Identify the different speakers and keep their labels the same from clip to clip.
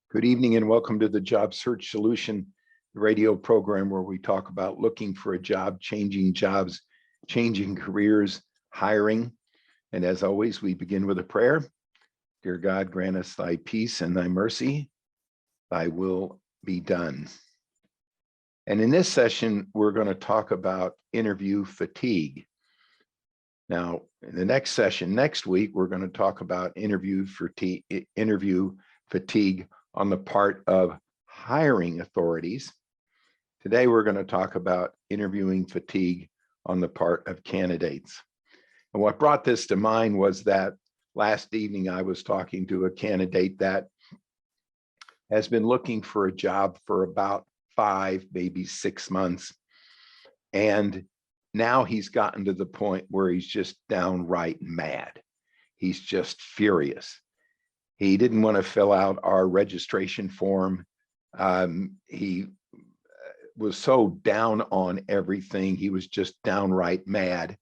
Speaker 1: Good evening and welcome to the Job Search Solution radio program where we talk about looking for a job, changing jobs, changing careers, hiring. And as always, we begin with a prayer. Dear God, grant us thy peace and thy mercy. Thy will be done. And in this session, we're going to talk about interview fatigue. Now, in the next session, next week, we're going to talk about interview fatigue on the part of hiring authorities. Today, we're going to talk about interviewing fatigue on the part of candidates. And what brought this to mind was that last evening I was talking to a candidate that has been looking for a job for about 5, maybe 6 months. And now he's gotten to the point where he's just downright mad. He's just furious. He didn't want to fill out our registration form. He was so down on everything. He was just downright mad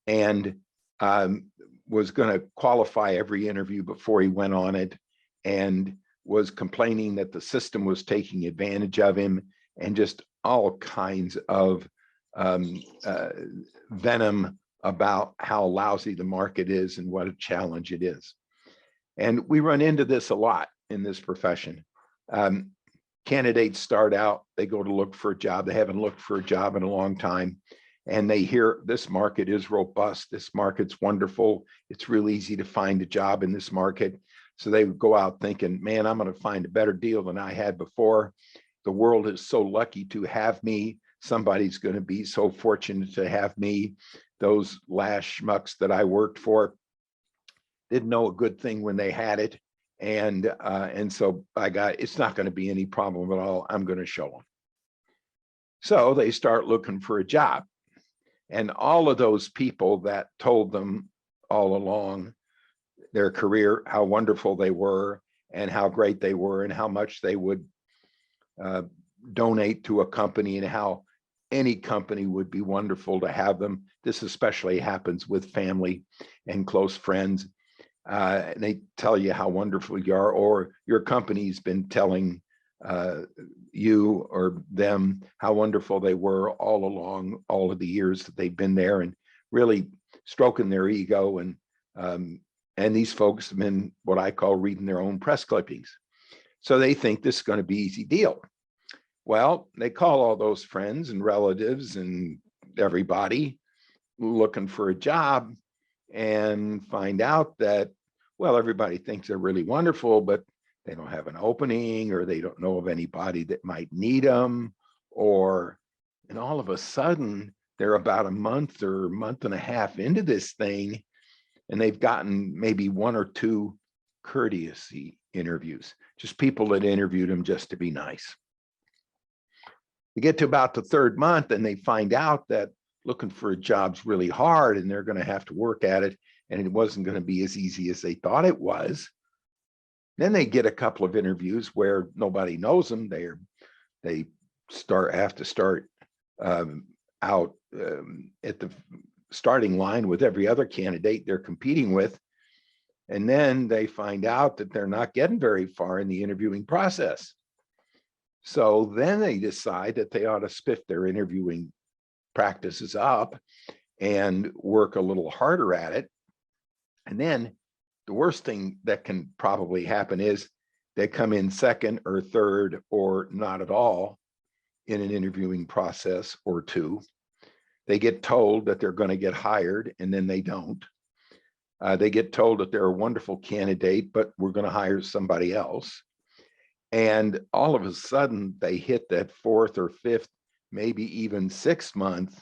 Speaker 1: and was going to qualify every interview before he went on it, and was complaining that the system was taking advantage of him, and just all kinds of venom about how lousy the market is and what a challenge it is. And we run into this a lot in this profession. Candidates start out, they go to look for a job. They haven't looked for a job in a long time. And they hear this market is robust. This market's wonderful. It's real easy to find a job in this market. So they would go out thinking, man, I'm going to find a better deal than I had before. The world is so lucky to have me. Somebody's going to be so fortunate to have me. Those last schmucks that I worked for didn't know a good thing when they had it. And so it's not going to be any problem at all. I'm going to show them. So they start looking for a job. And all of those people that told them all along their career, how wonderful they were and how great they were and how much they would donate to a company and how any company would be wonderful to have them. This especially happens with family and close friends. They tell you how wonderful you are, or your company's been telling you or them how wonderful they were all along, all of the years that they've been there, and really stroking their ego. And these folks have been what I call reading their own press clippings. So they think this is going to be an easy deal. Well, they call all those friends and relatives and everybody looking for a job and find out that, well, everybody thinks they're really wonderful, but they don't have an opening, or they don't know of anybody that might need them, and all of a sudden they're about a month or month and a half into this thing, and they've gotten maybe 1 or 2 courtesy interviews, just people that interviewed them just to be nice. You get to about the 3rd month and they find out that looking for a job's really hard and they're going to have to work at it, and it wasn't going to be as easy as they thought it was. Then they get a couple of interviews where nobody knows them. They have to start out at the starting line with every other candidate they're competing with. And then they find out that they're not getting very far in the interviewing process. So then they decide that they ought to spiff their interviewing practices up and work a little harder at it. And then the worst thing that can probably happen is they come in 2nd or 3rd or not at all in an interviewing process or 2. They get told that they're going to get hired, and then they don't. They get told that they're a wonderful candidate, but we're going to hire somebody else. And all of a sudden they hit that 4th or 5th, maybe even 6th month,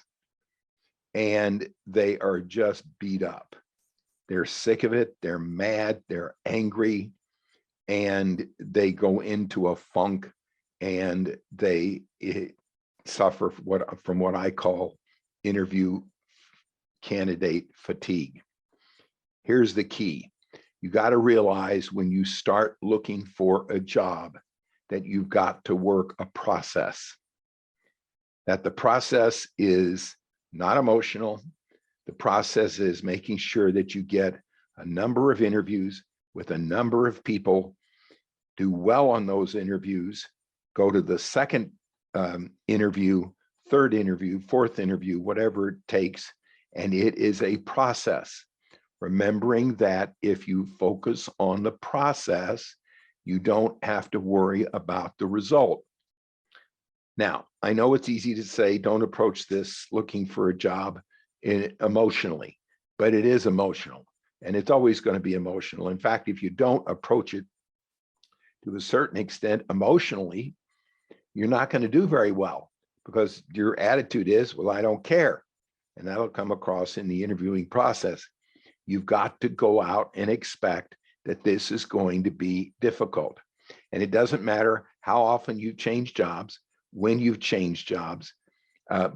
Speaker 1: and they are just beat up. They're sick of it. They're mad. They're angry, and they go into a funk, and they suffer from what I call interview candidate fatigue. Here's the key. You got to realize when you start looking for a job that you've got to work a process, that the process is not emotional. The process is making sure that you get a number of interviews with a number of people do well on those interviews, go to the second interview, third interview, fourth interview, whatever it takes. And it is a process. Remembering that if you focus on the process, you don't have to worry about the result. Now, I know it's easy to say, don't approach this looking for a job emotionally, but it is emotional, and it's always going to be emotional. In fact, if you don't approach it to a certain extent emotionally, you're not going to do very well, because your attitude is, well, I don't care. And that'll come across in the interviewing process. You've got to go out and expect that this is going to be difficult. And it doesn't matter how often you change jobs, when you've changed jobs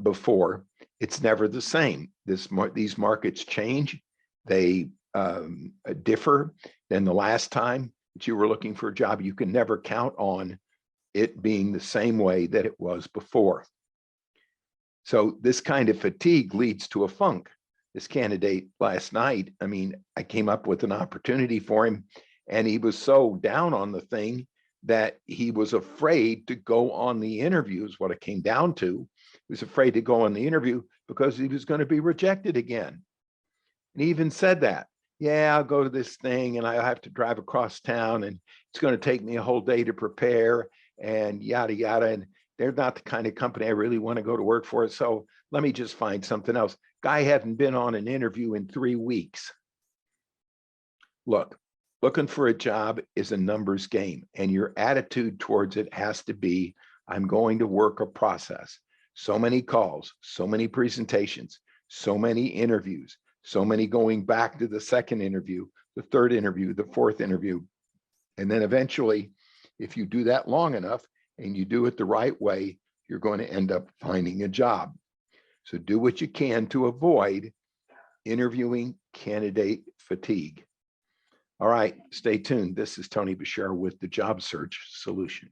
Speaker 1: before, it's never the same. These markets change. They differ than the last time that you were looking for a job. You can never count on it being the same way that it was before. So this kind of fatigue leads to a funk. This candidate last night, I mean, I came up with an opportunity for him, and he was so down on the thing that he was afraid to go on the interview, is what it came down to. He was afraid to go on the interview because he was going to be rejected again. And he even said that, yeah, I'll go to this thing and I have to drive across town and it's going to take me a whole day to prepare and yada, yada. And they're not the kind of company I really want to go to work for. So let me just find something else. Guy hadn't been on an interview in 3 weeks. Look, looking for a job is a numbers game, and your attitude towards it has to be, I'm going to work a process. So many calls, so many presentations, so many interviews, so many going back to the second interview, the third interview, the fourth interview. And then eventually, if you do that long enough and you do it the right way, you're going to end up finding a job. So do what you can to avoid interviewing candidate fatigue. All right, stay tuned. This is Tony Bashir with the Job Search Solution.